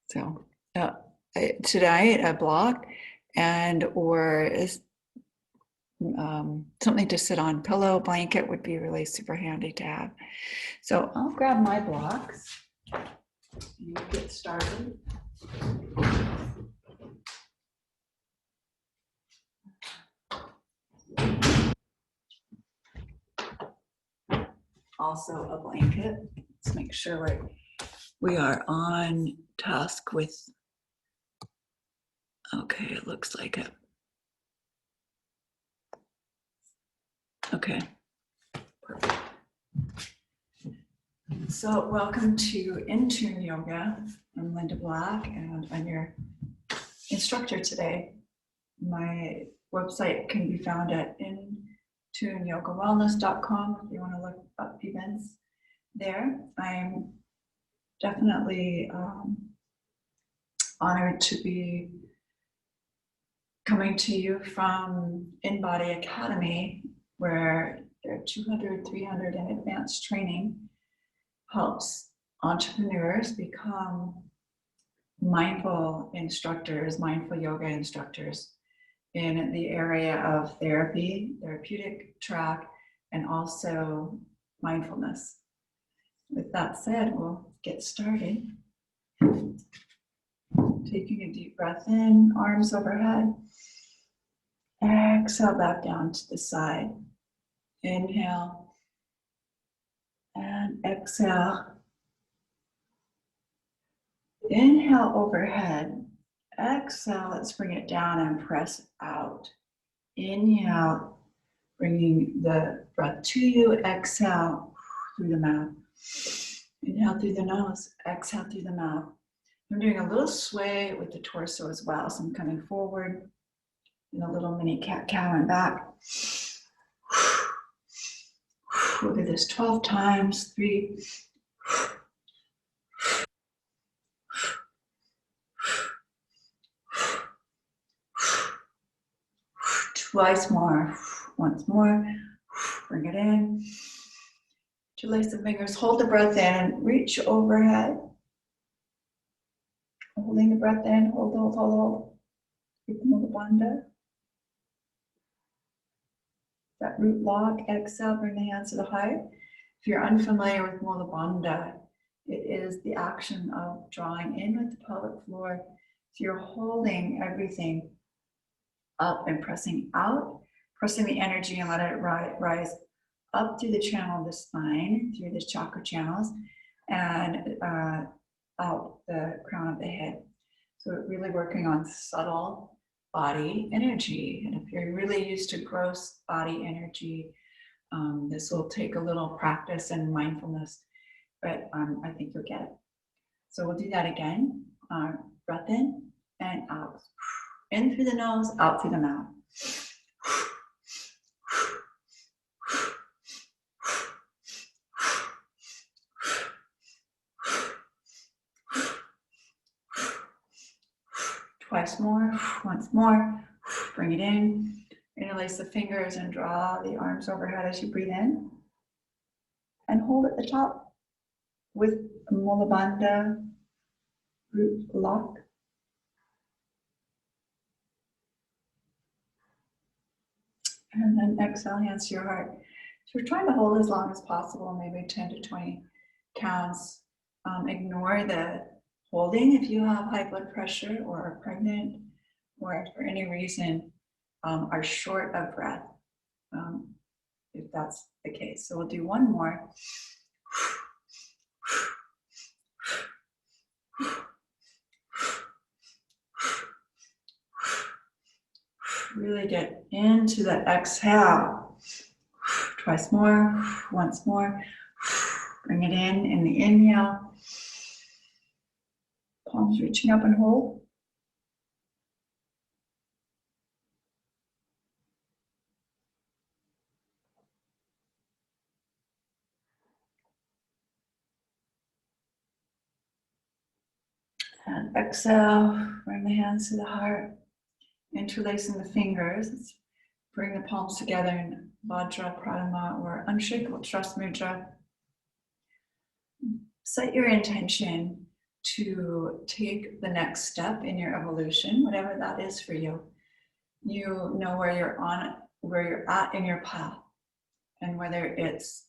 So tonight a block or something to sit on. Pillow, blanket would be really super handy to have. So I'll grab my blocks and get started. Also a blanket. Let's make sure we are on task with, okay, it looks like it. Okay, perfect. So welcome to In-Tune Yoga. I'm Linda Black and I'm your instructor today. My website can be found at intuneyogawellness.com if you want to look up events there. I'm definitely honored to be coming to you from In-Body Academy, where there are 200, 300 in advanced training, helps entrepreneurs become mindful instructors, mindful yoga instructors in the area of therapy, therapeutic track, and also mindfulness. With that said, we'll get started. Taking a deep breath in, arms overhead. Exhale back down to the side. Inhale and exhale. Inhale overhead. Exhale, let's bring it down and press out. Inhale, bringing the breath to you. Exhale through the mouth. Inhale through the nose. Exhale through the mouth. I'm doing a little sway with the torso as well. So I'm coming forward in a little mini cat-cow and back. We'll do this 12 times. 3. Twice more. Once more. Bring it in. Interlace the fingers. Hold the breath in. Reach overhead. Holding the breath in. Hold. Keep the Mula Bandha. That root lock. Exhale. Bring the hands to the heart. If you're unfamiliar with Mula Bandha, it is the action of drawing in with the pelvic floor. So you're holding everything up and pressing out, pressing the energy and let it rise up through the channel of the spine, through the chakra channels, and out the crown of the head. So we're really working on subtle body energy. And if you're really used to gross body energy, this will take a little practice and mindfulness, but I think you'll get it. So we'll do that again. Breath in and out. In through the nose, out through the mouth. Twice more, once more. Bring it in. Interlace the fingers and draw the arms overhead as you breathe in. And hold at the top with Mula Bandha root lock. And then exhale, hands to your heart. So we're trying to hold as long as possible, maybe 10 to 20 counts. Ignore the holding if you have high blood pressure or are pregnant or if for any reason are short of breath, if that's the case. So we'll do one more. Really get into the exhale. Twice more, once more. Bring it in the inhale. Palms reaching up and hold. And exhale, bring the hands to the heart. Interlacing the fingers. Let's bring the palms together in Vajra Pradama or Unshakable Trust Mudra. Set your intention to take the next step in your evolution, whatever that is for you. You know where you're at in your path, and whether it's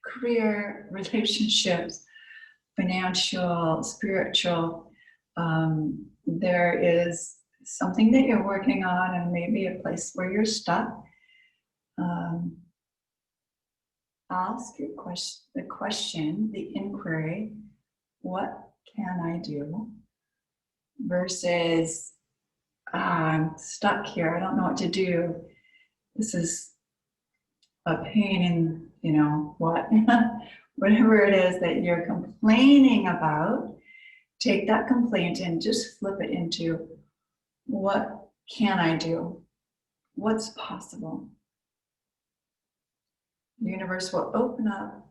career, relationships, financial, spiritual, there is something that you're working on, and maybe a place where you're stuck. Ask your the inquiry, what can I do? Versus, I'm stuck here, I don't know what to do. This is a pain in, what? Whatever it is that you're complaining about, take that complaint and just flip it into, what can I do? What's possible? The universe will open up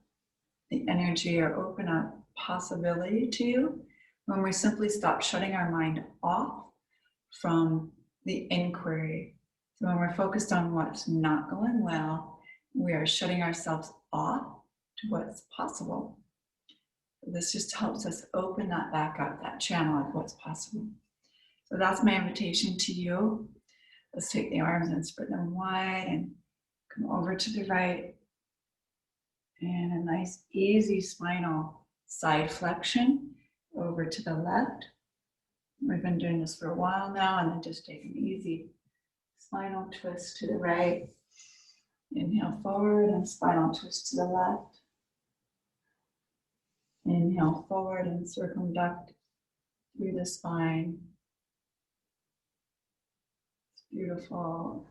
the energy or open up possibility to you when we simply stop shutting our mind off from the inquiry. So when we're focused on what's not going well, we are shutting ourselves off to what's possible. This just helps us open that back up, that channel of what's possible. So that's my invitation to you. Let's take the arms and spread them wide and come over to the right. And a nice easy spinal side flexion over to the left. We've been doing this for a while now, and then just take an easy spinal twist to the right. Inhale forward and spinal twist to the left. Inhale forward and circumduct through the spine. It's beautiful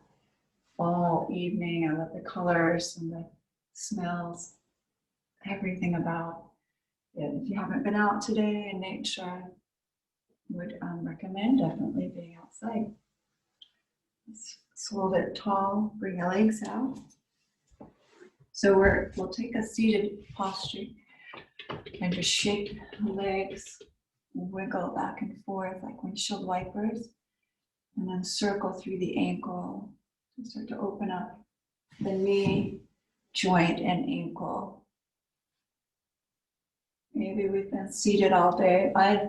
fall evening. I love the colors and the smells, everything about it. If you haven't been out today in nature, would recommend definitely being outside. Let's hold it tall, bring your legs out. So we'll take a seated posture and just shake the legs, wiggle back and forth like windshield wipers, and then circle through the ankle and start to open up the knee, joint, and ankle. Maybe we've been seated all day. I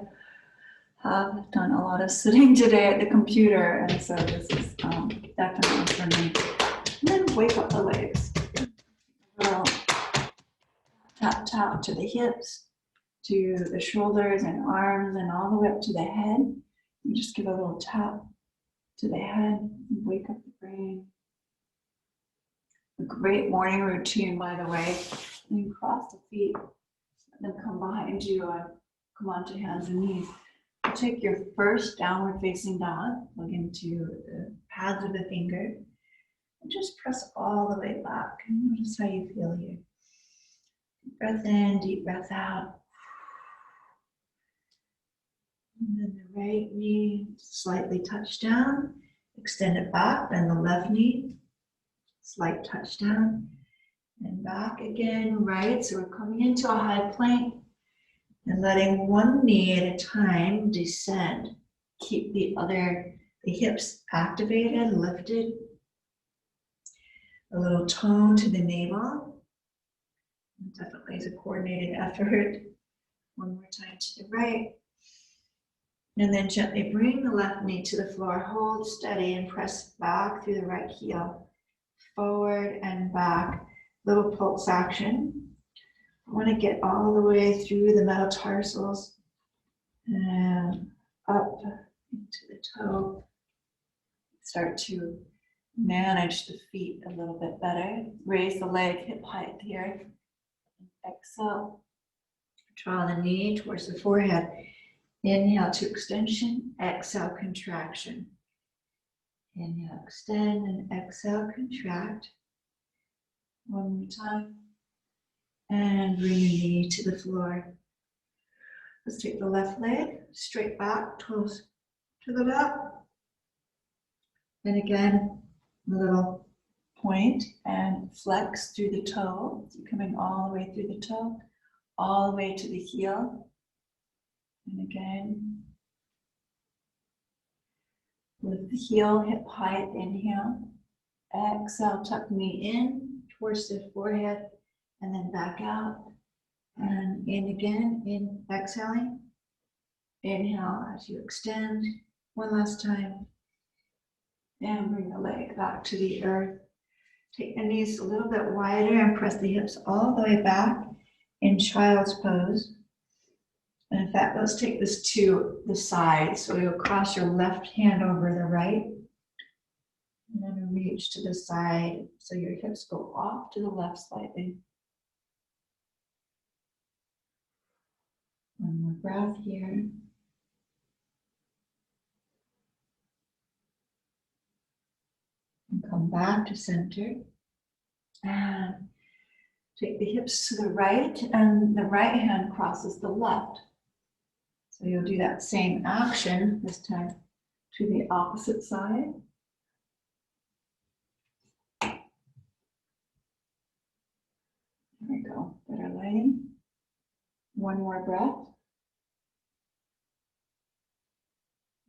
have done a lot of sitting today at the computer, and so this is definitely for me. And then wake up the legs. A little tap tap to the hips, to the shoulders and arms, and all the way up to the head. And just give a little tap to the head and wake up the brain. A great morning routine, by the way. And then cross the feet, let them come behind you and come onto hands and knees. Take your first downward facing dog, plug into the pads of the finger, and just press all the way back. And notice how you feel here. Deep breath in, deep breath out. And then the right knee slightly touch down, extend it back, then the left knee, slight touch down, and back again, right. So we're coming into a high plank and letting one knee at a time descend. Keep the hips activated, lifted. A little tone to the navel. Definitely is a coordinated effort. One more time to the right. And then gently bring the left knee to the floor. Hold steady and press back through the right heel. Forward and back. Little pulse action. I want to get all the way through the metatarsals and up into the toe. Start to manage the feet a little bit better. Raise the leg hip height here. Exhale. Draw the knee towards the forehead. Inhale to extension. Exhale, contraction. Inhale, extend, and exhale, contract. One more time. And bring your knee to the floor. Let's take the left leg straight back, toes to the back. And again, a little point and flex through the toe. So coming all the way through the toe, all the way to the heel. And again, with the heel hip height, inhale. Exhale, tuck knee in towards the forehead. And then back out, and in again, in exhaling, Inhale as you extend. One last time. And bring the leg back to the earth. Take the knees a little bit wider and press the hips all the way back in child's pose. And in fact, let's take this to the side. So you'll cross your left hand over the right. And then reach to the side. So your hips go off to the left slightly. One more breath here. And come back to center. And take the hips to the right, and the right hand crosses the left. So you'll do that same action, this time to the opposite side. There we go, better lighting. One more breath.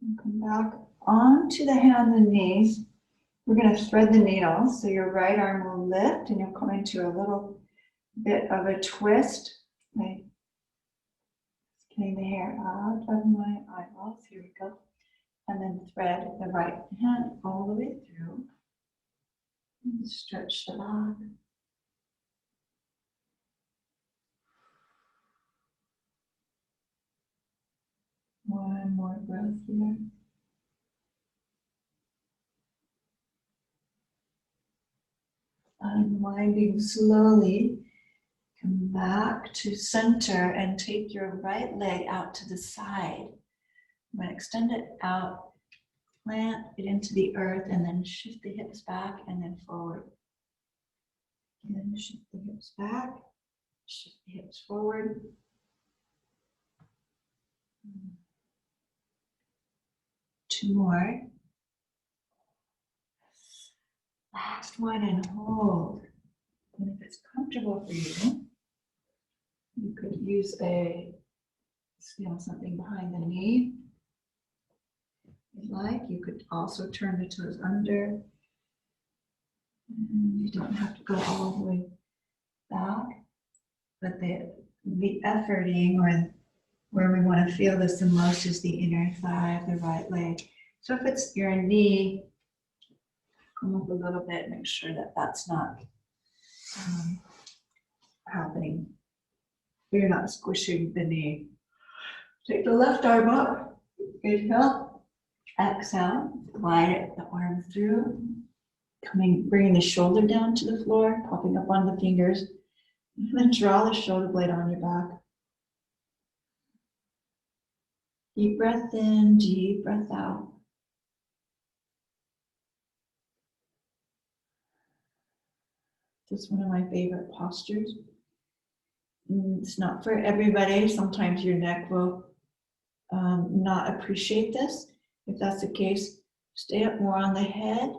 And come back onto the hands and knees. We're going to thread the needle, so your right arm will lift and you'll come into a little bit of a twist. Okay. Getting the hair out of my eyeballs. Here we go. And then thread the right hand all the way through. And stretch the back. One more breath here. Unwinding slowly. Come back to center and take your right leg out to the side. I'm going to extend it out, plant it into the earth, and then shift the hips back and then forward. And then shift the hips back, shift the hips forward. Two more. Last one, and hold. And if it's comfortable for you, you could use something behind the knee. If you like, you could also turn the toes under. And you don't have to go all the way back, but the efforting, or where we want to feel this the most, is the inner thigh of the right leg. So if it's your knee, come up a little bit, make sure that that's not happening. You're not squishing the knee. Take the left arm up. Inhale. Exhale. Glide the arm through. Bringing the shoulder down to the floor, popping up on the fingers. And then draw the shoulder blade on your back. Deep breath in, deep breath out. This is one of my favorite postures. It's not for everybody. Sometimes your neck will not appreciate this. If that's the case, stay up more on the head,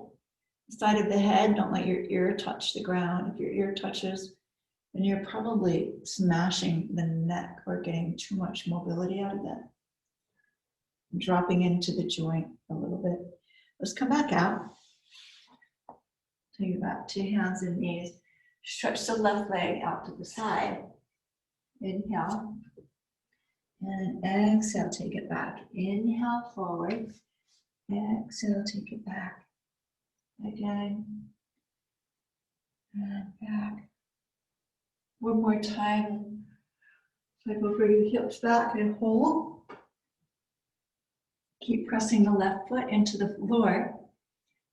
side of the head. Don't let your ear touch the ground. If your ear touches, then you're probably smashing the neck or getting too much mobility out of that. Dropping into the joint a little bit. Let's come back out. Take it back to hands and knees. Stretch the left leg out to the side. Inhale. And exhale, take it back. Inhale, forward. Exhale, take it back. Again. And back. One more time. Cycle for your hips back and hold. Keep pressing the left foot into the floor.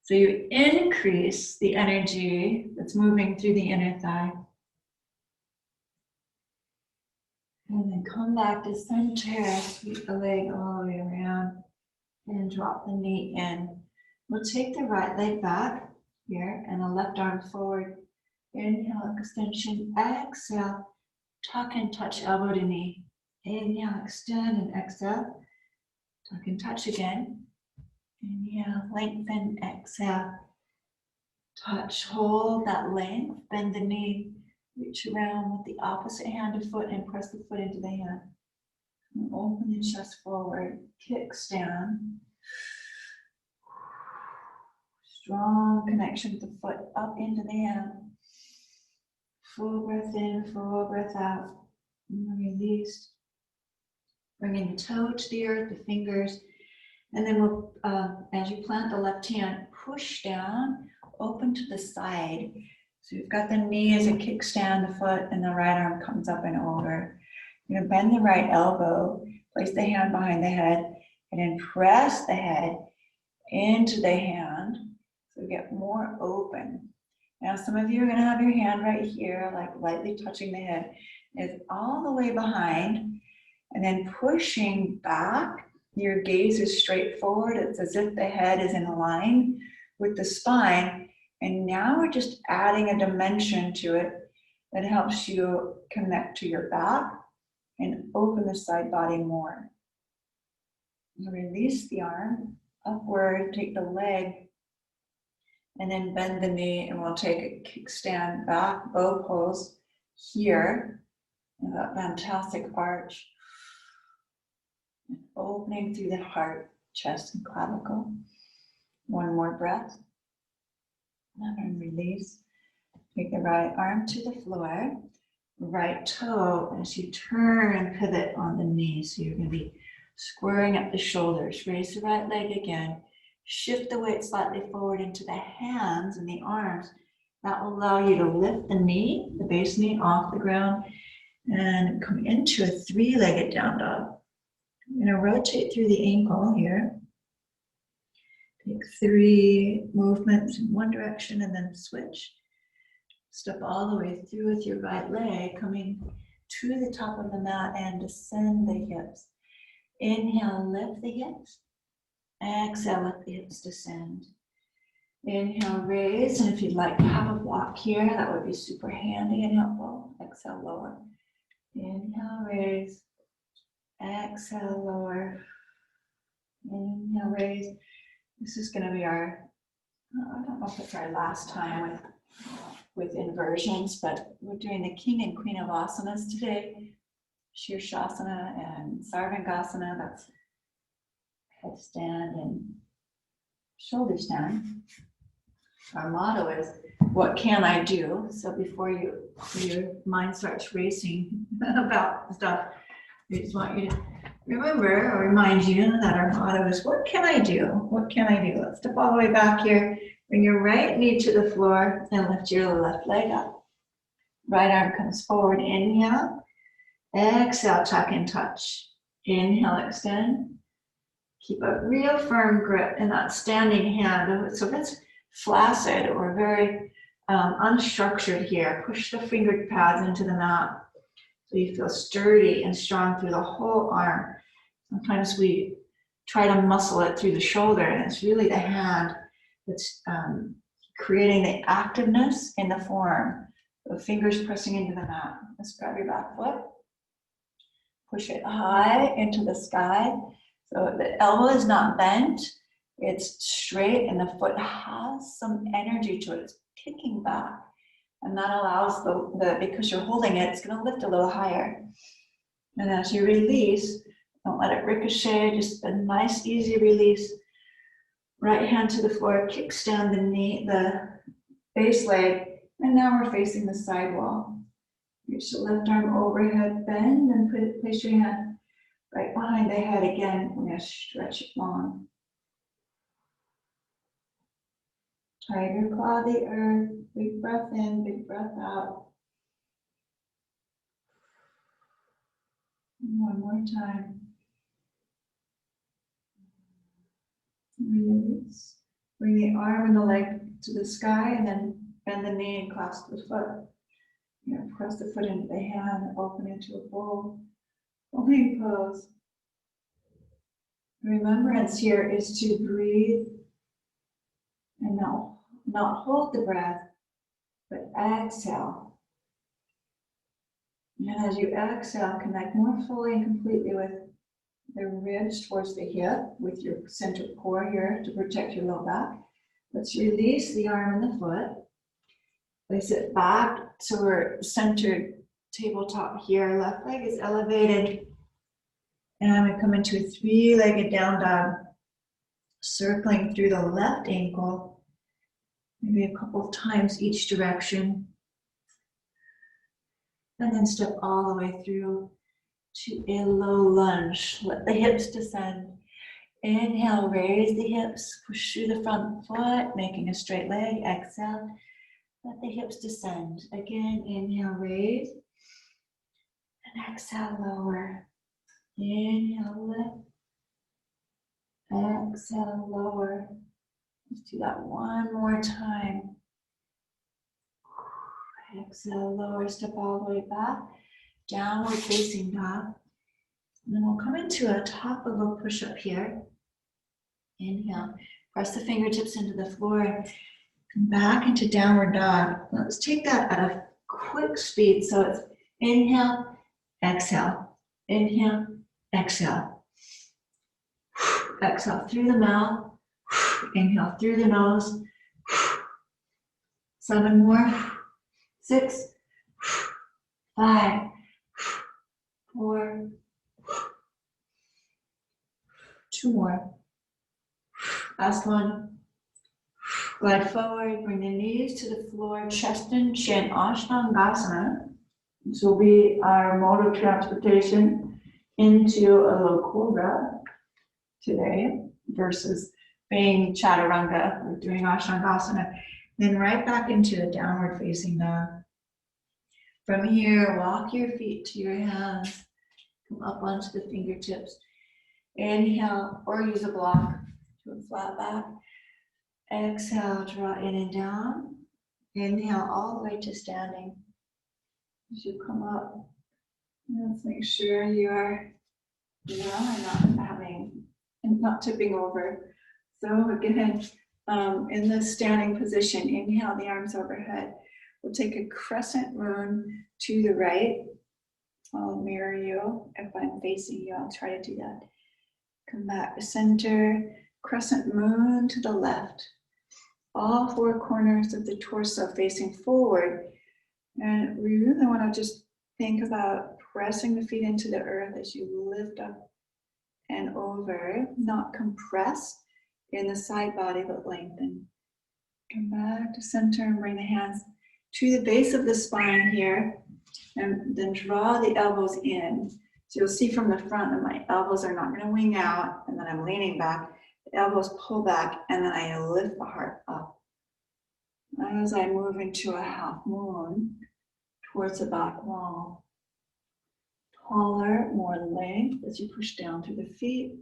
So you increase the energy that's moving through the inner thigh. And then come back to center, sweep the leg all the way around, and drop the knee in. We'll take the right leg back here, and the left arm forward. Inhale, extension, exhale, tuck and touch elbow to knee. Inhale, extend, and exhale, tuck and touch again. Inhale, lengthen, exhale, touch, hold that length, bend the knee, reach around with the opposite hand to foot and press the foot into the hand. And open the chest forward, kickstand. Strong connection with the foot up into the hand. Full breath in, full breath out. And release. Bringing the toe to the earth, the fingers. And then we'll, as you plant the left hand, push down, open to the side. So you've got the knee as a kickstand, the foot, and the right arm comes up and over. You're gonna bend the right elbow, place the hand behind the head, and then press the head into the hand. So get more open. Now some of you are gonna have your hand right here, like lightly touching the head. It's all the way behind, and then pushing back. Your gaze is straight forward. It's as if the head is in line with the spine. And now we're just adding a dimension to it that helps you connect to your back and open the side body more. Release the arm upward, take the leg, and then bend the knee, and we'll take a kickstand back, bow pose here. And that fantastic arch. Opening through the heart, chest, and clavicle. One more breath. And release. Take the right arm to the floor. Right toe as you turn and pivot on the knee. So you're going to be squaring up the shoulders. Raise the right leg again. Shift the weight slightly forward into the hands and the arms. That will allow you to lift the knee, the base knee, off the ground and come into a three-legged down dog. I'm going to rotate through the ankle here. Take 3 movements in one direction and then switch. Step all the way through with your right leg, coming to the top of the mat and descend the hips. Inhale, lift the hips. Exhale, let the hips descend. Inhale, raise, and if you'd like to have a block here, that would be super handy and helpful. Exhale, lower. Inhale, raise. Exhale, lower. Inhale, raise. This is going to be our, I don't know if it's our last time with inversions, but we're doing the King and Queen of Asanas today. Shirshasana and Sarvangasana, that's headstand and shoulder stand. Our motto is, what can I do? So before your mind starts racing about stuff, we just want you to remember or remind you that our motto is, what can I do? What can I do? Let's step all the way back here. Bring your right knee to the floor and lift your left leg up. Right arm comes forward, inhale. Exhale, tuck and touch. Inhale, extend. Keep a real firm grip in that standing hand. So if it's flaccid or very unstructured here, push the fingered pads into the mat so you feel sturdy and strong through the whole arm. Sometimes we try to muscle it through the shoulder, and it's really the hand that's creating the activeness in the forearm. The fingers pressing into the mat. Let's grab your back foot. Push it high into the sky. So the elbow is not bent. It's straight and the foot has some energy to it. It's kicking back. And that allows because you're holding it, it's going to lift a little higher. And as you release, don't let it ricochet, just a nice, easy release. Right hand to the floor, kickstand the knee, the base leg, and now we're facing the side wall. Reach the left arm overhead, bend, and place your hand right behind the head again. We're going to stretch it long. Tiger claw the earth. Big breath in, big breath out. And one more time. Release. Bring the arm and the leg to the sky and then bend the knee and clasp the foot. You're going to press the foot into the hand and open into a bowl. Holding pose. Remembrance here is to breathe and not hold the breath, but exhale. And as you exhale, connect more fully and completely with the ribs towards the hip with your center core here to protect your low back. Let's release the arm and the foot. Place it back so we're centered tabletop here. Left leg is elevated. And I'm going to come into a three-legged down dog, circling through the left ankle, maybe a couple of times each direction. And then step all the way through to a low lunge. Let the hips descend. Inhale, raise the hips, push through the front foot, making a straight leg. Exhale, let the hips descend. Again, inhale, raise. And exhale, lower. Inhale, lift. Exhale, lower. Let's do that one more time. Exhale, lower, step all the way back. Downward facing dog. And then we'll come into a top of a push-up here. Inhale, press the fingertips into the floor. Come back into downward dog. Let's take that at a quick speed. So it's inhale, exhale, inhale, exhale. Exhale through the mouth. Inhale through the nose. 7 more. 6, 5, 4, 2 more. Last one. Glide forward, bring the knees to the floor, chest and chin, Ashtanga. This will be our mode of transportation into a low cobra today versus being chaturanga or doing Ashtanga. Then right back into a downward facing dog. From here, walk your feet to your hands, come up onto the fingertips. Inhale, or use a block to a flat back. Exhale, draw in and down. Inhale all the way to standing. As you come up, let's make sure you are not tipping over. So again, in the standing position, inhale the arms overhead. We'll take a crescent moon to the right. I'll mirror you. If I'm facing you, I'll try to do that. Come back to center, crescent moon to the left. All 4 corners of the torso facing forward. And we really want to just think about pressing the feet into the earth as you lift up and over, not compress in the side body, but lengthen. Come back to center and bring the hands to the base of the spine here, and then draw the elbows in. So you'll see from the front that my elbows are not going to wing out, and then I'm leaning back. The elbows pull back, and then I lift the heart up. As I move into a half moon towards the back wall. Taller, more length as you push down through the feet.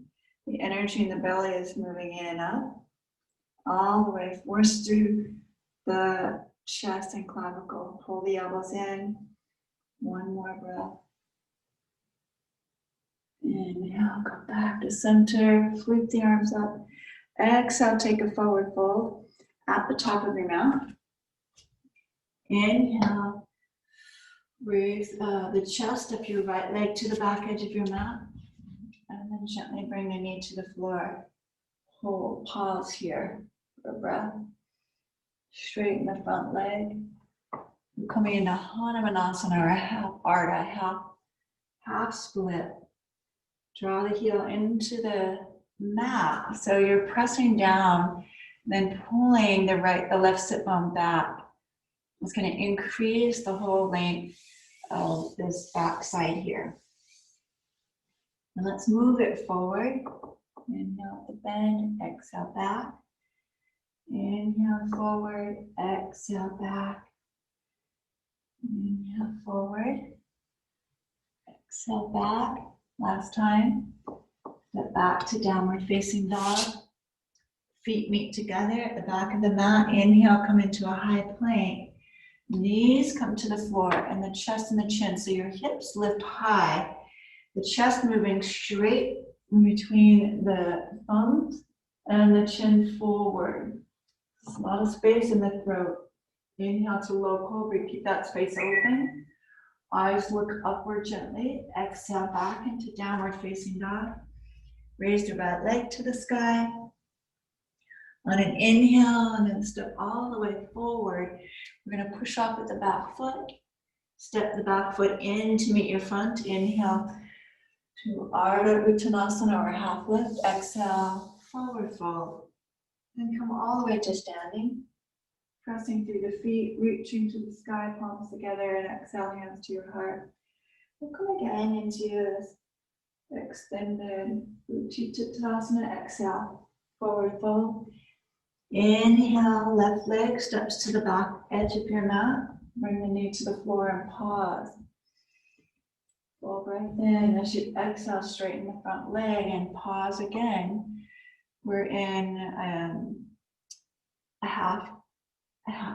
The energy in the belly is moving in and up. All the way, force through the chest and clavicle. Pull the elbows in. One more breath. Inhale, come back to center. Sweep the arms up. Exhale, take a forward fold at the top of your mouth. Inhale. Raise the chest up your right leg to the back edge of your mat. And then gently bring the knee to the floor. Hold, pause here for a breath. Straighten the front leg. We're coming into Hanumanasana, or a half Ardha, half split. Draw the heel into the mat. So you're pressing down, then pulling the left sit bone back. It's going to increase the whole length of this back side here. And let's move it forward. Inhale to bend, exhale back. Inhale forward, exhale back. Inhale forward, exhale back. Last time. Step back to downward facing dog. Feet meet together at the back of the mat. Inhale, come into a high plank. Knees come to the floor and the chest and the chin. So your hips lift high. The chest moving straight in between the thumbs and the chin forward. There's a lot of space in the throat. Inhale to low cobra. Keep that space open. Eyes look upward gently. Exhale back into downward facing dog. Raise the right leg to the sky. On an inhale, and then step all the way forward. We're going to push off with the back foot. Step the back foot in to meet your front. Inhale to Ardha Uttanasana, or half lift. Exhale, forward fold. Then come all the way to standing. Pressing through the feet, reaching to the sky, palms together, and exhale, hands to your heart. We'll come again into this extended Uttanasana. Exhale, forward fold. Inhale, left leg steps to the back edge of your mat. Bring the knee to the floor and pause. Full breath in. As you exhale, straighten the front leg and pause again. We're in a half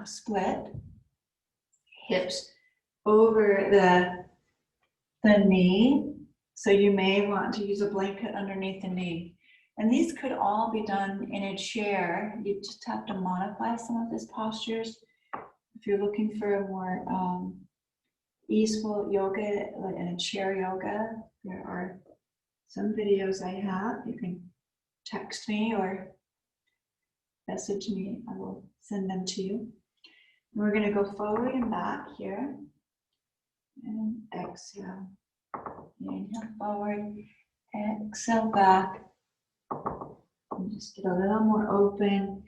split. Hips over the knee. So you may want to use a blanket underneath the knee. And these could all be done in a chair. You just have to modify some of these postures. If you're looking for a more easeful yoga, like in a chair yoga, there are some videos I have. You can text me or message me. I will send them to you. And we're going to go forward and back here. And exhale. Inhale forward. Exhale back. And just get a little more open.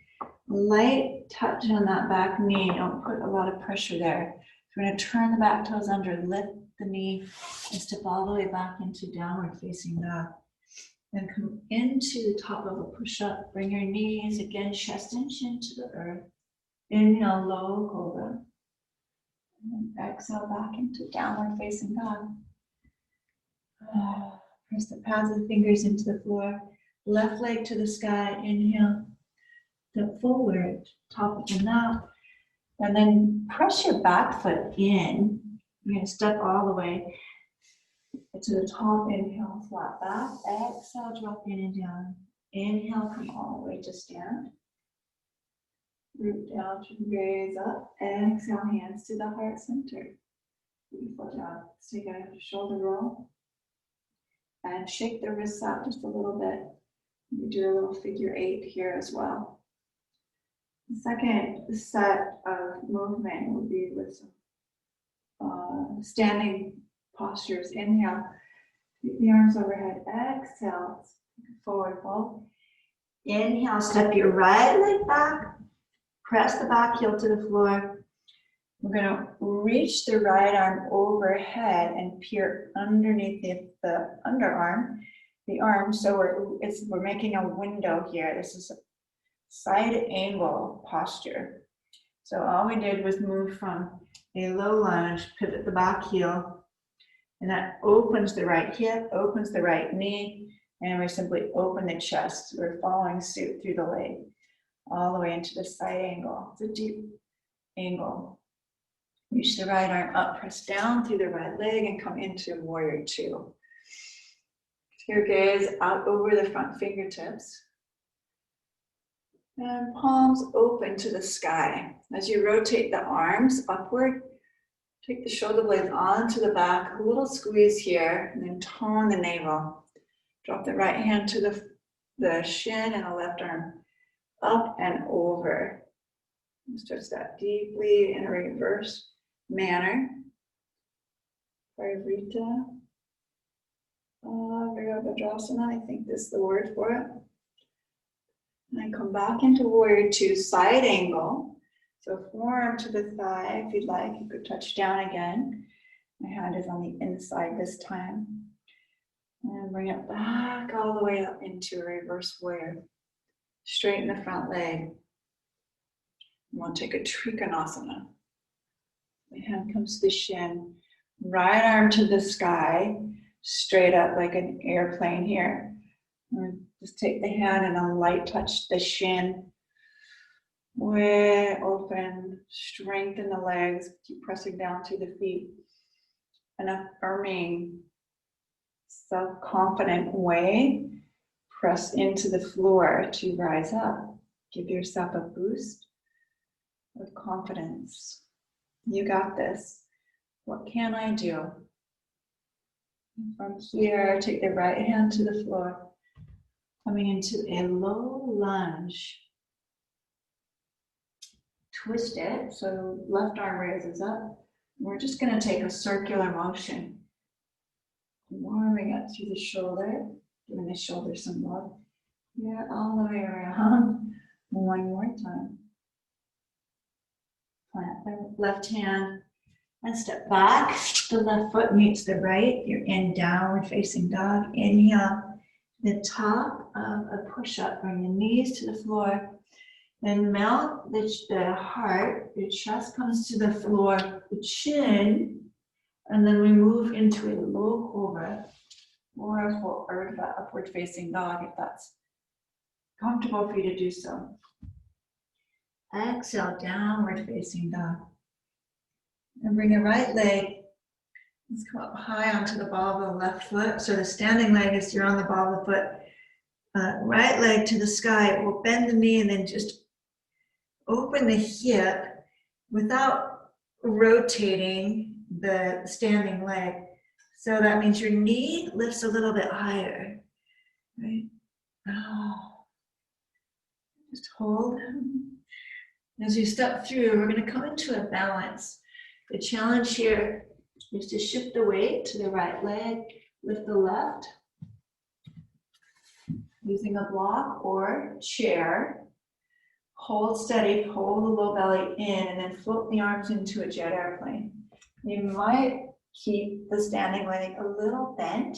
Light touch on that back knee. Don't put a lot of pressure there. We're going to turn the back toes under, lift the knee, and step all the way back into downward facing dog. Then come into the top of a push-up. Bring your knees again, chest and chin to the earth. Inhale, low cobra. And exhale back into downward facing dog. Press the pads of the fingers into the floor. Left leg to the sky. Inhale. Step forward, top of the mat. And then press your back foot in. You're going to step all the way to the top. Inhale, flat back. Exhale, drop in and down. Inhale, come all the way to stand. Root down to gaze up. Exhale, hands to the heart center. Beautiful job. Take out your shoulder roll. And shake the wrists out just a little bit. We do a little figure 8 here as well. The second set of movement will be with some standing postures. Inhale, keep the arms overhead. Exhale, forward fold. Inhale, step your right leg back. Press the back heel to the floor. We're going to reach the right arm overhead and peer underneath the underarm, the arm. So we're making a window here. This is a side angle posture. So all we did was move from a low lunge, pivot the back heel, and that opens the right hip, opens the right knee, and we simply open the chest. We're following suit through the leg, all the way into the side angle. It's a deep angle. Reach the right arm up, press down through the right leg, and come into warrior 2. Your gaze out over the front fingertips. And palms open to the sky. As you rotate the arms upward, take the shoulder blades onto the back, a little squeeze here, and then tone the navel. Drop the right hand to the shin and the left arm up and over. Stretch that deeply in a reverse manner. Parivrita. Virabhadrasana, I think this is the word for it. And then come back into warrior 2, side angle. So forearm to the thigh, if you'd like, you could touch down again. My hand is on the inside this time. And bring it back all the way up into a reverse warrior. Straighten the front leg. We'll take a Trikonasana. The hand comes to the shin. Right arm to the sky, straight up like an airplane here. Or just take the hand and a light touch the shin. Way open, strengthen the legs, keep pressing down to the feet. An affirming, self-confident way. Press into the floor to rise up. Give yourself a boost of confidence. You got this. What can I do? From here, take the right hand to the floor. Coming into a low lunge. Twist it, so left arm raises up. We're just going to take a circular motion. Warming up through the shoulder, giving the shoulder some love. Yeah, all the way around. One more time. Plant the left hand And step back, the left foot meets the right. You're in downward facing dog. Inhale, the top of a push-up. Bring the knees to the floor. Then melt the heart, the chest comes to the floor, the chin, and then we move into a low cobra or a upward facing dog if that's comfortable for you to do so. Exhale, downward facing dog. And bring your right leg, let's come up high onto the ball of the left foot. So the standing leg is you're on the ball of the foot. Right leg to the sky. We'll bend the knee and then just open the hip without rotating the standing leg. So that means your knee lifts a little bit higher, right? Oh. Just hold. As you step through, we're going to come into a balance. The challenge here is to shift the weight to the right leg, lift the left, using a block or chair. Hold steady, pull the low belly in, and then float the arms into a jet airplane. You might keep the standing leg a little bent.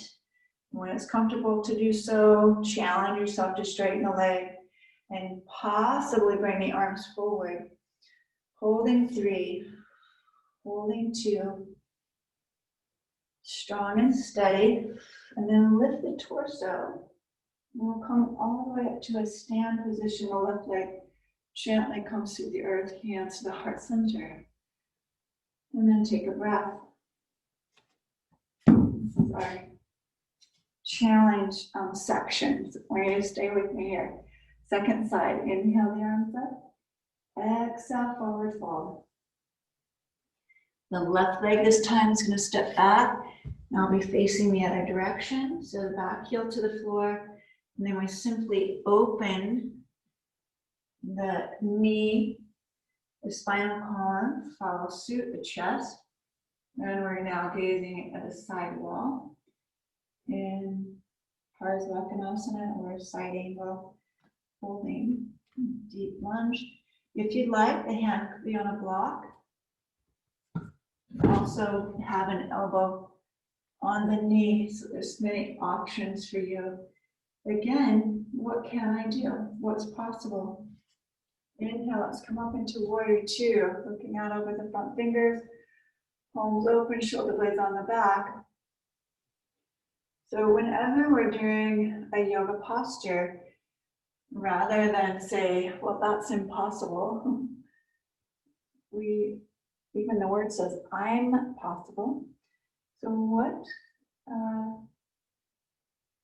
When it's comfortable to do so, challenge yourself to straighten the leg and possibly bring the arms forward. Holding 3, holding 2, strong and steady, and then lift the torso. And we'll come all the way up to a stand position. The left leg gently comes through the earth, hands to the heart center. And then take a breath. This is our challenge section. So I want you to stay with me here. Second side, inhale the arms up. Exhale, forward fold. The left leg this time is going to step back. Now I'll be facing the other direction. So the back heel to the floor. And then we simply open the knee, the spinal column, follow suit, the chest. And we're now gazing at the side wall in Parsvakonasana or side angle, holding deep lunge. If you'd like, the hand could be on a block. Also have an elbow on the knee, so there's many options for you. Again, what can I do? What's possible? Inhale, let's come up into warrior 2, looking out over the front fingers, palms open, shoulder blades on the back. So whenever we're doing a yoga posture, rather than say, well, that's impossible, even the word says, I'm possible. So what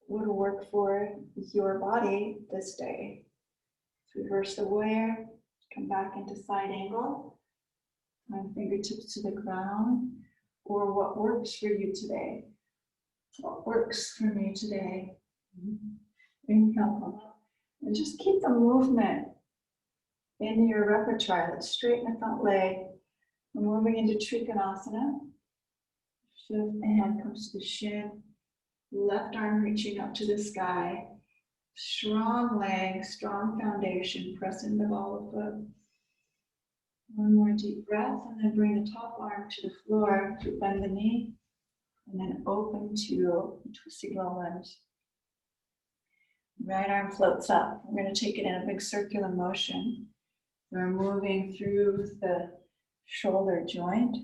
would work for your body this day? Reverse the warrior, come back into side angle, my fingertips to the ground, or what works for you today? What works for me today? Inhale, and just keep the movement in your repertoire. Let's straighten the front leg. We're moving into Trikonasana. Shift, the hand comes to the shin, left arm reaching up to the sky. Strong leg, strong foundation, press into the ball of foot. One more deep breath, and then bring the top arm to the floor, to bend the knee, and then open to twisting low lunge. Right arm floats up. We're going to take it in a big circular motion. We're moving through the shoulder joint.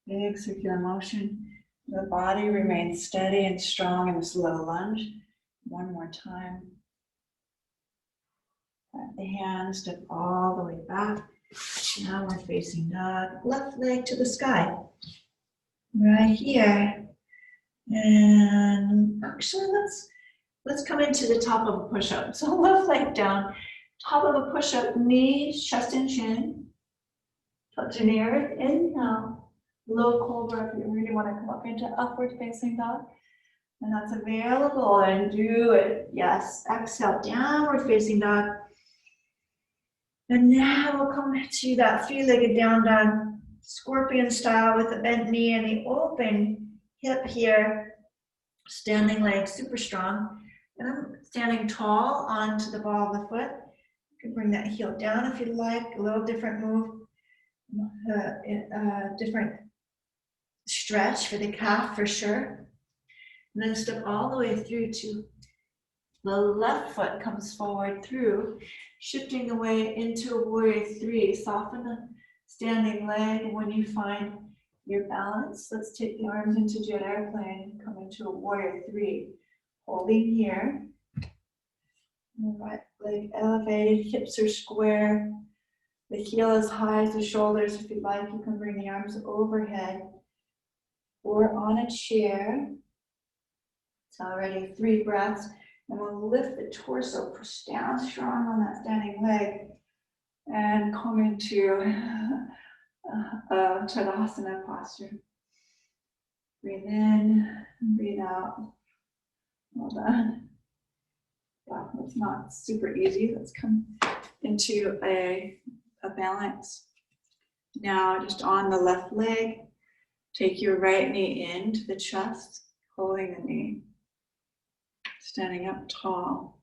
Big circular motion. The body remains steady and strong in this low lunge. One more time. Let the hands step all the way back. Now we're facing dog. Left leg to the sky. Right here. And actually, let's come into the top of a push-up. So left leg down. Top of a push-up, knees, chest and chin. Touching the earth. Inhale. Low cobra if you really want to come up into upward facing dog. And that's available, and do it. Yes, exhale, downward facing dog. And now we'll come to that three-legged down dog, scorpion style with the bent knee and the open hip here. Standing leg, super strong. And I'm standing tall onto the ball of the foot. You can bring that heel down if you'd like, a little different move. different stretch for the calf for sure. And then step all the way through to the left foot comes forward through, shifting the weight into a warrior three. Soften the standing leg. And when you find your balance, let's take the arms into jet airplane, come into a warrior three. Holding here. Right leg elevated, hips are square. The heel is high as the shoulders. If you'd like, you can bring the arms overhead or on a chair. It's already 3 breaths. And we'll lift the torso, push down strong on that standing leg, and come into Tadasana posture. Breathe in, breathe out. Well done. Yeah, it's not super easy. Let's come into a balance. Now, just on the left leg, take your right knee into the chest, holding the knee. Standing up tall.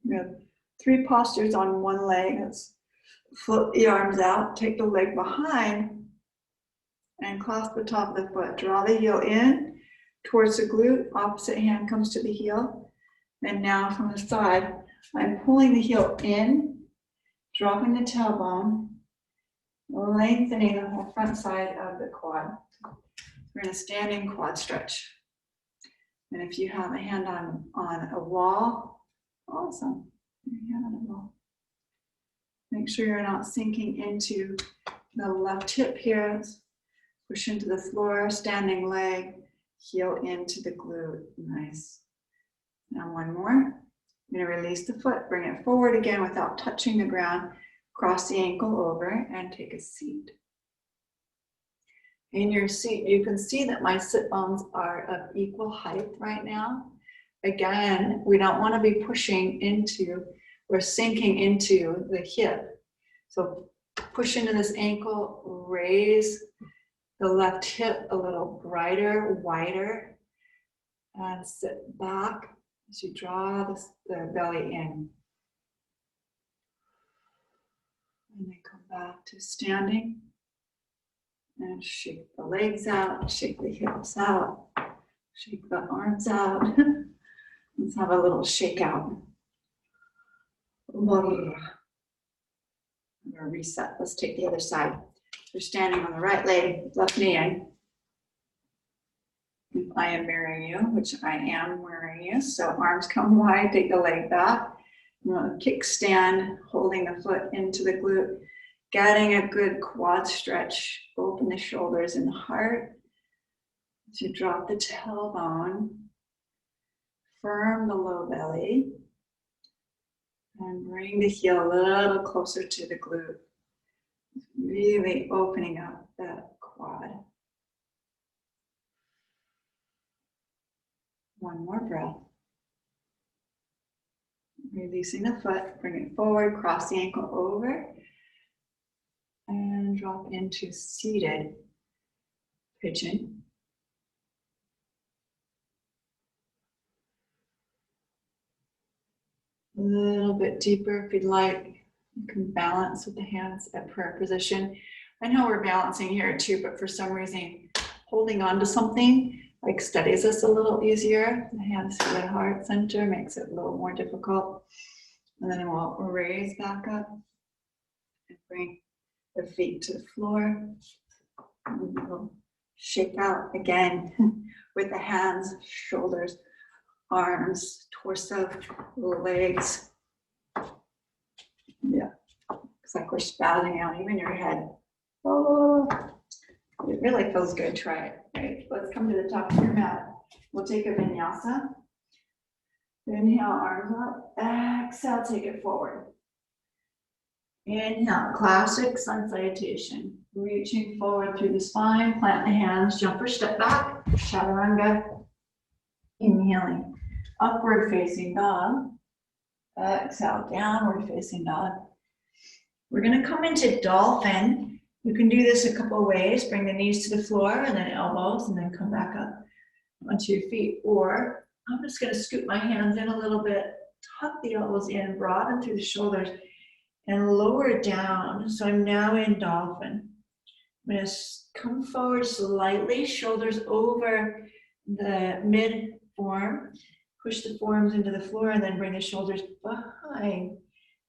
We have 3 postures on one leg. Let's flip the arms out, take the leg behind, and clasp the top of the foot. Draw the heel in towards the glute. Opposite hand comes to the heel. And now from the side, I'm pulling the heel in, dropping the tailbone, lengthening the whole front side of the quad. We're in a standing quad stretch. And if you have a hand on a wall, awesome. Your hand on a wall. Make sure you're not sinking into the left hip here. Let's push into the floor, standing leg, heel into the glute. Nice. Now one more. I'm going to release the foot, bring it forward again without touching the ground. Cross the ankle over and take a seat. In your seat, you can see that my sit bones are of equal height right now. Again, we don't want to be pushing into or sinking into the hip. So push into this ankle, raise the left hip a little brighter, wider, and sit back as you draw the belly in. And then come back to standing. And shake the legs out, shake the hips out, shake the arms out. Let's have a little shake out. I'm gonna reset. Let's take the other side. You're standing on the right leg, left knee in. If I am mirroring you, which I am mirroring you, so arms come wide, take the leg back. You want to kickstand, holding the foot into the glute. Getting a good quad stretch, open the shoulders and the heart. As you drop the tailbone, firm the low belly, and bring the heel a little closer to the glute. Really opening up that quad. One more breath. Releasing the foot, bring it forward, cross the ankle over. And drop into seated pigeon. A little bit deeper if you'd like. You can balance with the hands at prayer position. I know we're balancing here too, but for some reason, holding on to something like steadies us a little easier. The hands to the heart center makes it a little more difficult. And then we'll raise back up and bring the feet to the floor. And we'll shake out again with the hands, shoulders, arms, torso, legs. Yeah, looks like we're spouting out, even your head. Oh, it really feels good. Try it. Right, let's come to the top of your mat. We'll take a vinyasa. Inhale, arms up. Exhale, take it forward. Inhale, classic sun salutation. Reaching forward through the spine, plant the hands, jump or step back, chaturanga. Inhaling, upward facing dog. Exhale, downward facing dog. We're going to come into dolphin. You can do this a couple of ways. Bring the knees to the floor and then elbows and then come back up onto your feet. Or I'm just going to scoop my hands in a little bit, tuck the elbows in, broaden through the shoulders, and lower down. So I'm now in dolphin. I'm going to come forward slightly, shoulders over the mid form. Push the forearms into the floor and then bring the shoulders behind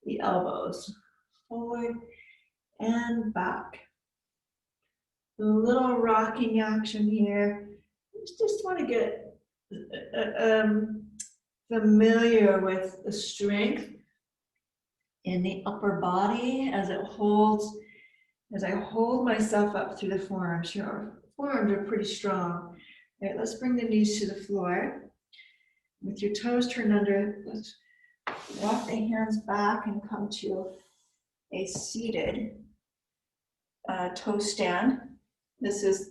the elbows. Forward and back. A little rocking action here. Just want to get familiar with the strength in the upper body as it holds, as I hold myself up through the forearms. Your forearms are pretty strong. All right, let's bring the knees to the floor. With your toes turned under, let's walk the hands back and come to a seated toe stand. This is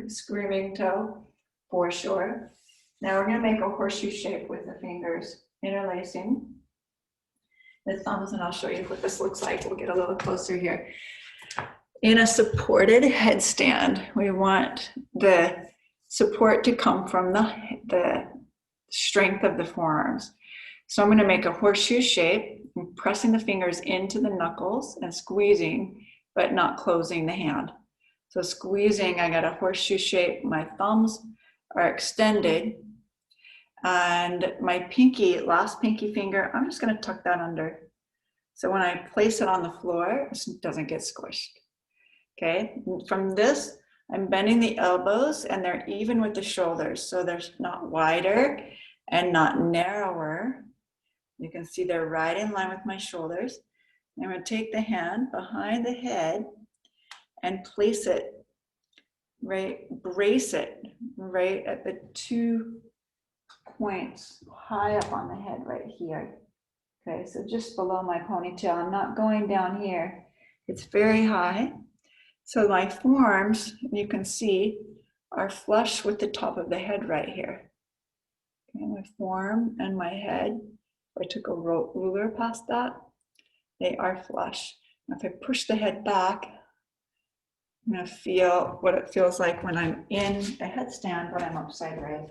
screaming toe for sure. Now we're going to make a horseshoe shape with the fingers interlacing the thumbs, and I'll show you what this looks like. We'll get a little closer here. In a supported headstand, we want the support to come from the strength of the forearms. So I'm going to make a horseshoe shape, pressing the fingers into the knuckles and squeezing, but not closing the hand. So squeezing, I got a horseshoe shape. My thumbs are extended. And my pinky, last pinky finger, I'm just going to tuck that under. So when I place it on the floor, it doesn't get squished. Okay, from this, I'm bending the elbows and they're even with the shoulders. So they're not wider and not narrower. You can see they're right in line with my shoulders. I'm going to take the hand behind the head and place it, right, brace it right at the 2 points high up on the head right here. Okay, so just below my ponytail. I'm not going down here. It's very high. So my forearms, you can see, are flush with the top of the head right here. Okay, my forearm and my head, if I took a ruler past that, they are flush. Now if I push the head back, I'm going to feel what it feels like when I'm in a headstand, but I'm upside right.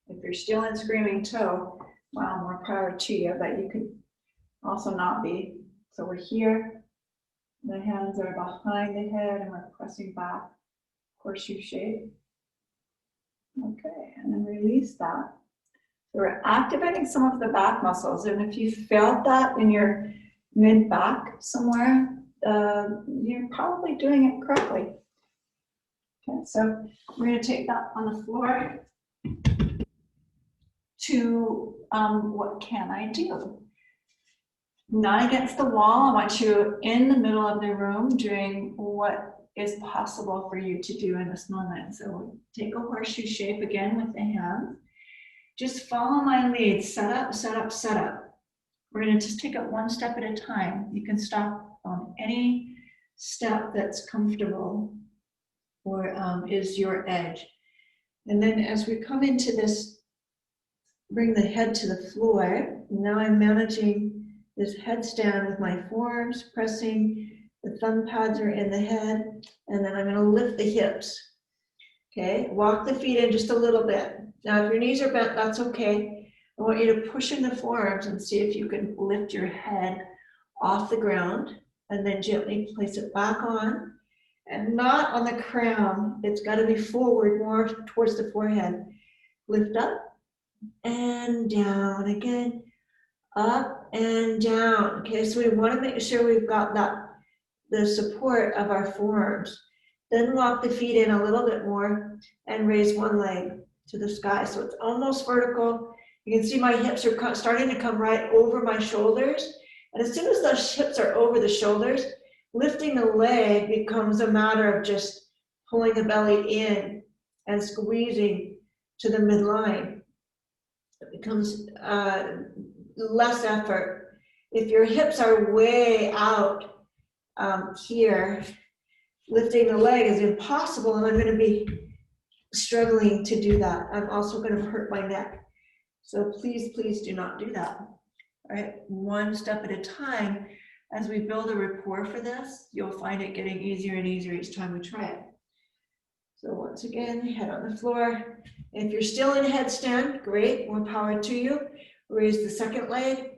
If you're still in screaming toe, wow, more power to you, but you could also not be. So we're here, the hands are behind the head and we're pressing back, horseshoe shape. Okay, and then release that. So we're activating some of the back muscles, and if you felt that in your mid-back somewhere, you're probably doing it correctly. Okay, so we're going to take that on the floor to what can I do? Not against the wall. I want you in the middle of the room doing what is possible for you to do in this moment. So take a horseshoe shape again with the hands. Just follow my lead. Set up, set up, set up. We're going to just take it one step at a time. You can stop on any step that's comfortable or is your edge. And then as we come into this, bring the head to the floor. Now I'm managing this headstand with my forearms pressing, the thumb pads are in the head, and then I'm going to lift the hips. Okay, walk the feet in just a little bit. Now if your knees are bent, that's okay. I want you to push in the forearms and see if you can lift your head off the ground and then gently place it back on, and not on the crown. It's got to be forward, more towards the forehead. Lift up and down again, up and down. Okay, so we want to make sure we've got the support of our forearms. Then walk the feet in a little bit more and raise one leg to the sky. So it's almost vertical. You can see my hips are starting to come right over my shoulders. And as soon as those hips are over the shoulders, lifting the leg becomes a matter of just pulling the belly in and squeezing to the midline. It becomes less effort. If your hips are way out here, lifting the leg is impossible, and I'm going to be struggling to do that. I'm also going to hurt my neck. So please, please do not do that. All right, one step at a time. As we build a rapport for this, you'll find it getting easier and easier each time we try it. So once again, head on the floor. If you're still in headstand, great, more power to you. Raise the second leg,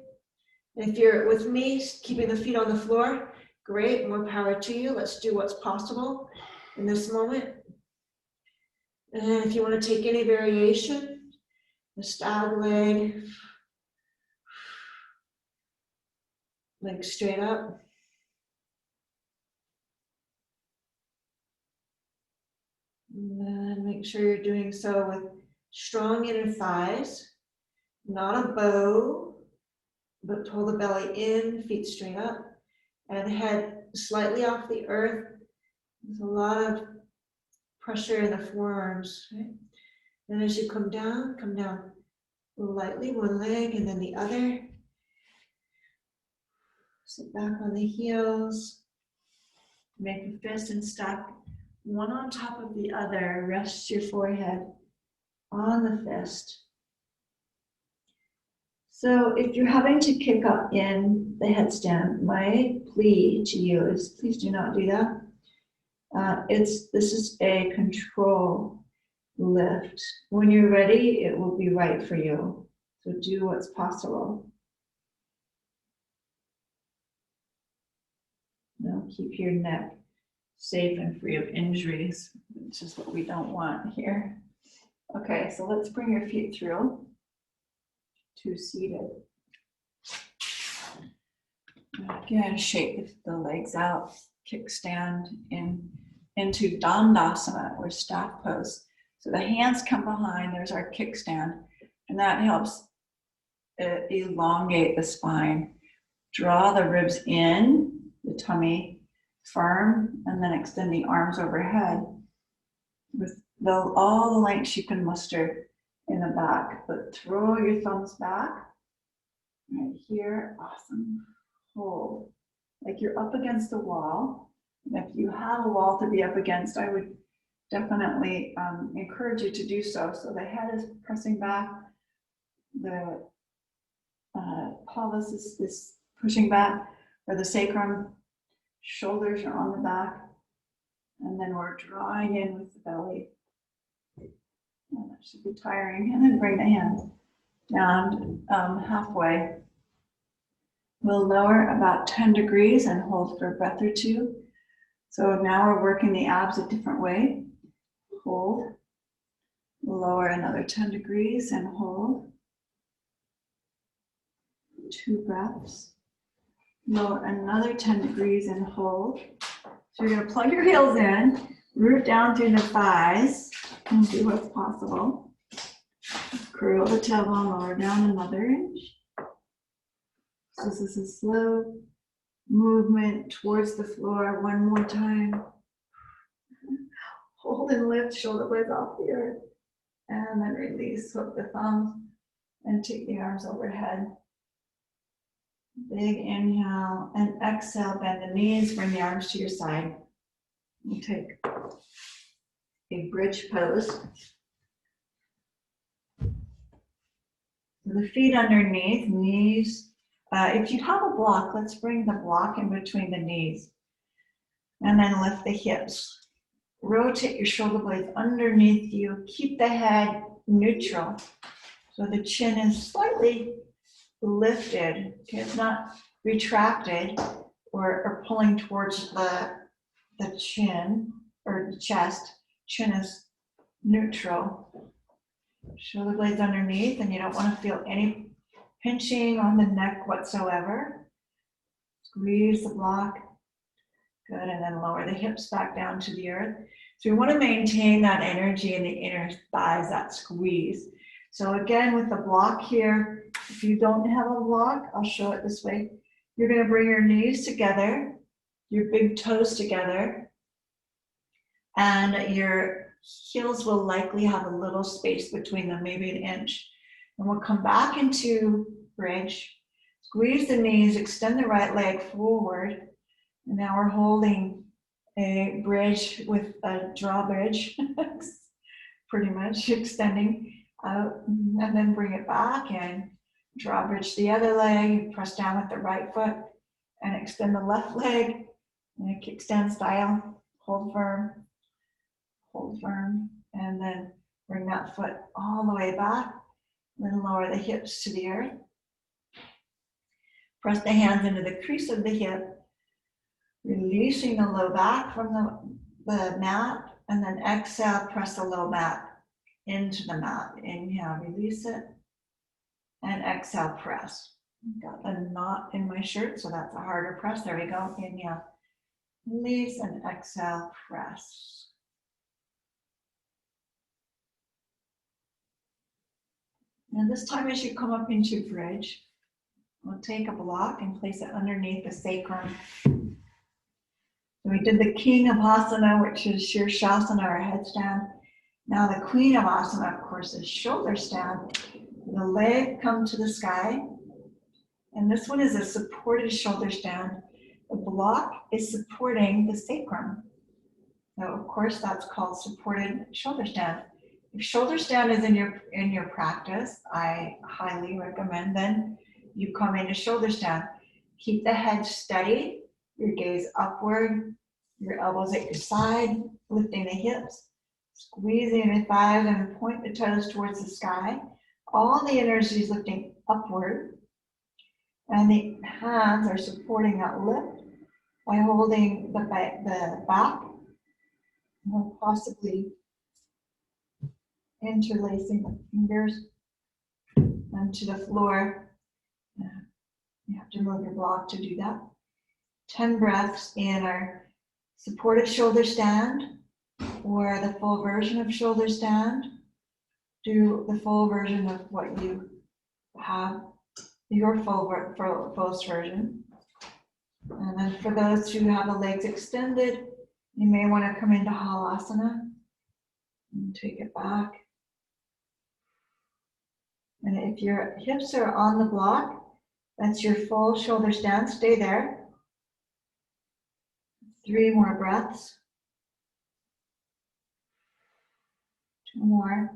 And if you're with me, keeping the feet on the floor, great, more power to you. Let's do what's possible in this moment. And if you want to take any variation, the stag leg, leg straight up. And then make sure you're doing so with strong inner thighs, not a bow, but pull the belly in, feet straight up, and head slightly off the earth. There's a lot of pressure in the forearms, right? And as you come down lightly, one leg and then the other. Sit back on the heels. Make a fist and stack one on top of the other. Rest your forehead on the fist. So if you're having to kick up in the headstand, my plea to you is please do not do that. This is a control lift. When you're ready, it will be right for you. So do what's possible. Now keep your neck safe and free of injuries, which is what we don't want here. Okay, so let's bring your feet through to seated. Again, shake the legs out, kickstand into Dandasana, or staff pose. So the hands come behind, there's our kickstand, and that helps elongate the spine. Draw the ribs in, the tummy firm, and then extend the arms overhead with all the lengths you can muster in the back. But throw your thumbs back, right here, awesome. Hold, like you're up against the wall. And if you have a wall to be up against, I would definitely encourage you to do so. So the head is pressing back, the pelvis is pushing back, or the sacrum, shoulders are on the back, and then we're drawing in with the belly. And that should be tiring. And then bring the hands down halfway. We'll lower about 10 degrees and hold for a breath or two. So now we're working the abs a different way. Hold. Lower another 10 degrees and hold. 2 breaths. Lower another 10 degrees and hold. So you're going to plug your heels in, root down through the thighs, and do what's possible. Curl the tailbone, lower down another inch. So this is a slow movement towards the floor. One more time. Hold and lift, shoulder blades off the earth. And then release, hook the thumbs, and take the arms overhead. Big inhale, and exhale, bend the knees, bring the arms to your side. You take a bridge pose. The feet underneath, knees. If you have a block, let's bring the block in between the knees. And then lift the hips. Rotate your shoulder blades underneath you. Keep the head neutral. So the chin is slightly lifted. Okay, it's not retracted or pulling towards the chin or the chest. Chin is neutral. Shoulder blades underneath, and you don't want to feel any pinching on the neck whatsoever. Squeeze the block. Good, and then lower the hips back down to the earth. So we want to maintain that energy in the inner thighs, that squeeze. So again, with the block here, if you don't have a block, I'll show it this way. You're going to bring your knees together, your big toes together, and your heels will likely have a little space between them, maybe an inch. And we'll come back into bridge, squeeze the knees, extend the right leg forward. And now we're holding a bridge with a drawbridge, pretty much extending out, and then bring it back and drawbridge the other leg, press down with the right foot and extend the left leg in a kickstand style. Hold firm, and then bring that foot all the way back, then lower the hips to the earth. Press the hands into the crease of the hip, releasing the low back from the mat, and then exhale, press the low back into the mat. Inhale, release it, and exhale, press. Got a knot in my shirt, so that's a harder press. There we go. Inhale, release, and exhale, press. And this time as you come up into bridge, we'll take a block and place it underneath the sacrum. We did the king of asana, which is Shirshasana or headstand. Now the queen of asana, of course, is shoulder stand. The leg come to the sky. And this one is a supported shoulder stand. The block is supporting the sacrum. So of course that's called supported shoulder stand. If shoulder stand is in your practice, I highly recommend then you come into shoulder stand. Keep the head steady, your gaze upward, your elbows at your side, lifting the hips, squeezing the thighs and point the toes towards the sky. All the energy is lifting upward, and the hands are supporting that lift by holding the back, or possibly interlacing the fingers onto the floor. You have to move your block to do that. 10 breaths in our supported shoulder stand, or the full version of shoulder stand. Do the full version of what you have, your full version. And then for those who have the legs extended, you may want to come into halasana and take it back. And if your hips are on the block, that's your full shoulder stand. Stay there. 3 more breaths. 2 more.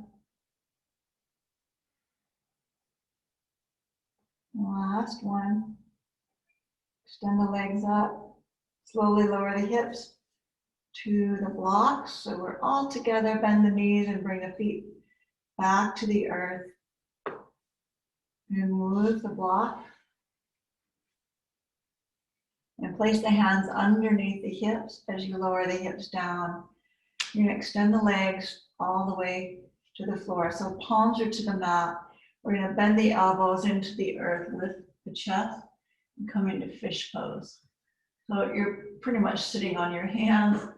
Last one. Extend the legs up. Slowly lower the hips to the blocks. So we're all together. Bend the knees and bring the feet back to the earth. Remove the block. And place the hands underneath the hips as you lower the hips down. You're going to extend the legs all the way to the floor. So palms are to the mat. We're going to bend the elbows into the earth, lift the chest, and come into fish pose. So you're pretty much sitting on your hands.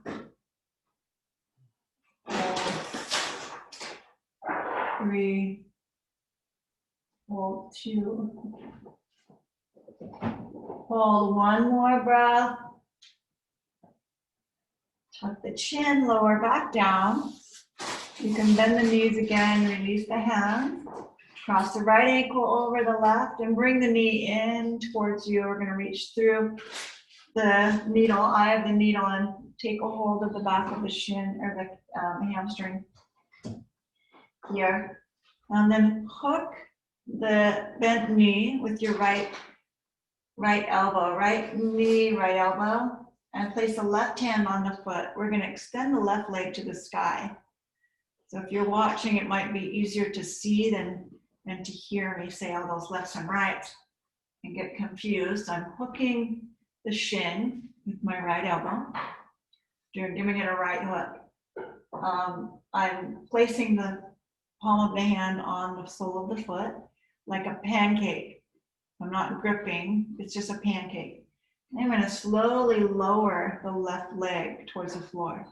3, hold 2. Hold 1 more breath. Tuck the chin, lower back down. You can bend the knees again, release the hands. Cross the right ankle over the left and bring the knee in towards you. We're going to reach through the needle, eye of the needle, and take a hold of the back of the shin or the hamstring here. And then hook the bent knee with your right elbow, right knee, right elbow, and place the left hand on the foot. We're going to extend the left leg to the sky. So if you're watching, it might be easier to see than to hear me say all those lefts and rights and get confused. I'm hooking the shin with my right elbow, giving it a right hook. I'm placing the palm of the hand on the sole of the foot like a pancake. I'm not gripping, it's just a pancake. I'm going to slowly lower the left leg towards the floor.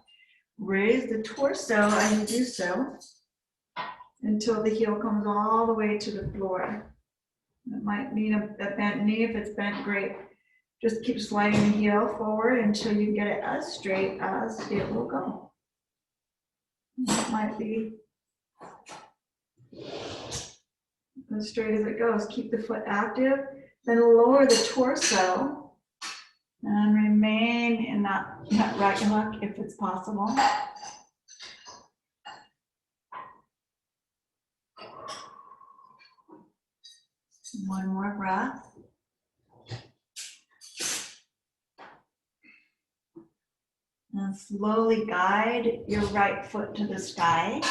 Raise the torso as you do so until the heel comes all the way to the floor. It might mean a bent knee. If it's bent, great. Just keep sliding the heel forward until you get it as straight as it will go. It might be as straight as it goes. Keep the foot active, then lower the torso and remain in that right hook if it's possible. One more breath. And slowly guide your right foot to the sky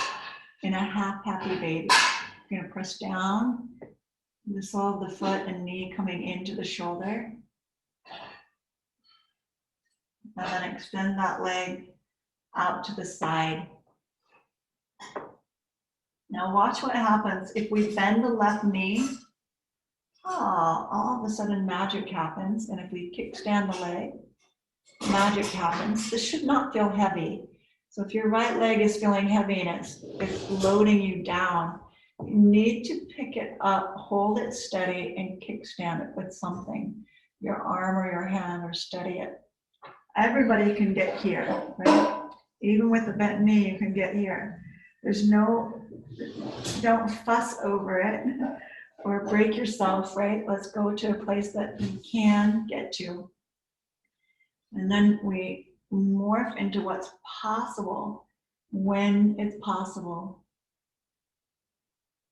in a half happy baby. You're going to press down The sole of the foot and knee coming into the shoulder. And then extend that leg out to the side. Now watch what happens if we bend the left knee. All of a sudden magic happens. And if we kickstand the leg, magic happens. This should not feel heavy. So if your right leg is feeling heavy and it's loading you down, you need to pick it up, hold it steady, and kickstand it with something. Your arm or your hand, or steady it. Everybody can get here, right? Even with a bent knee, you can get here. Don't fuss over it or break yourself, right? Let's go to a place that you can get to. And then we morph into what's possible when it's possible.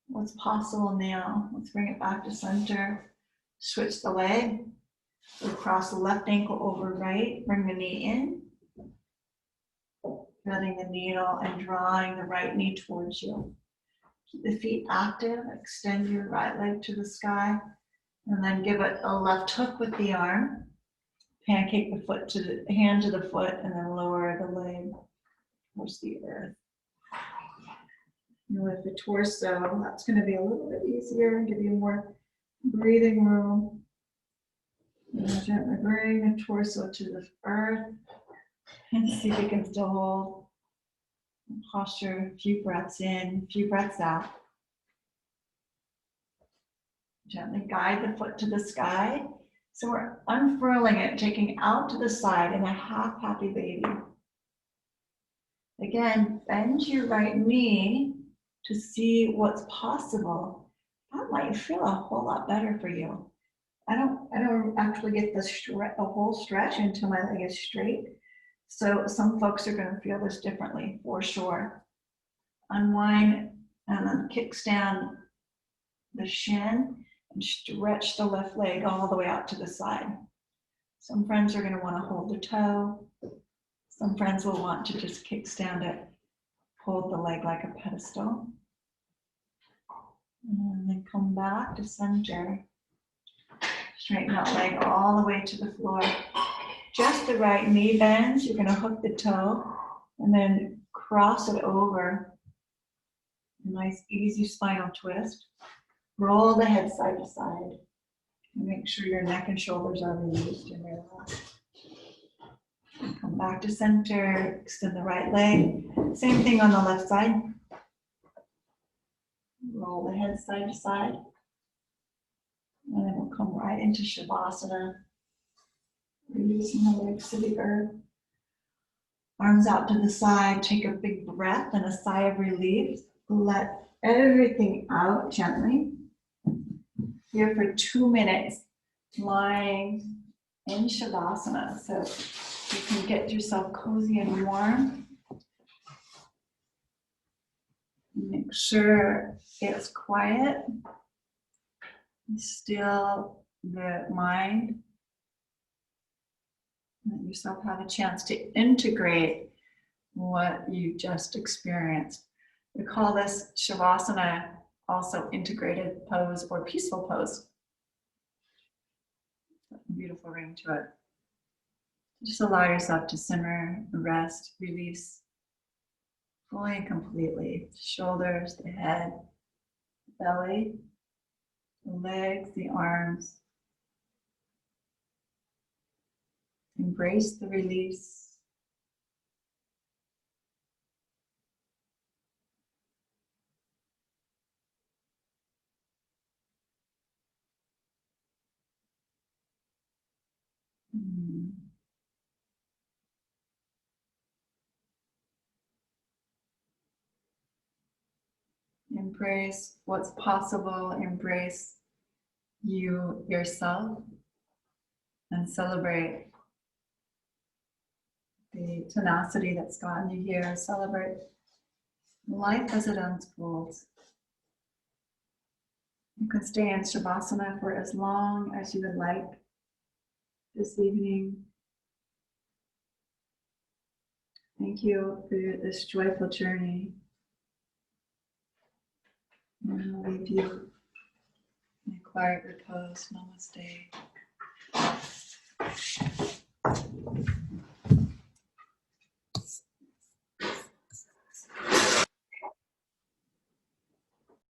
What's possible now? Let's bring it back to center. Switch the leg. So cross the left ankle over right. Bring the knee in. Threading the needle and drawing the right knee towards you. Keep the feet active. Extend your right leg to the sky. And then give it a left hook with the arm. Pancake the foot to the hand to the foot, and then lower the leg towards the earth. And with the torso, that's going to be a little bit easier and give you more breathing room. And gently bring the torso to the earth and see if you can still hold posture. A few breaths in, a few breaths out. Gently guide the foot to the sky. So we're unfurling it, taking out to the side in a half happy baby. Again, bend your right knee to see what's possible. That might feel a whole lot better for you. I don't actually get the whole stretch until my leg is straight. So some folks are going to feel this differently, for sure. Unwind and then kickstand the shin and stretch the left leg all the way out to the side. Some friends are going to want to hold the toe. Some friends will want to just kickstand it, hold the leg like a pedestal. And then come back to center. Straighten that leg all the way to the floor. Just the right knee bends. You're going to hook the toe and then cross it over. A nice easy spinal twist. Roll the head side to side. And make sure your neck and shoulders are released and relaxed. Come back to center. Extend the right leg. Same thing on the left side. Roll the head side to side. And then we'll come right into Shavasana. Releasing the legs to the earth. Arms out to the side. Take a big breath and a sigh of relief. Let everything out gently. Here for 2 minutes, lying in Shavasana. So you can get yourself cozy and warm. Make sure it's quiet. Still the mind. Let yourself have a chance to integrate what you just experienced. We call this Shavasana also integrated pose or peaceful pose. Beautiful ring to it. Just allow yourself to simmer, rest, release fully and completely. Shoulders, the head, the belly, the legs, the arms. Embrace the release. Embrace what's possible, embrace you yourself, and celebrate the tenacity that's gotten you here. Celebrate life as it unfolds. You can stay in Shavasana for as long as you would like this evening. Thank you for this joyful journey. And I'll leave you in a quiet repose. Namaste.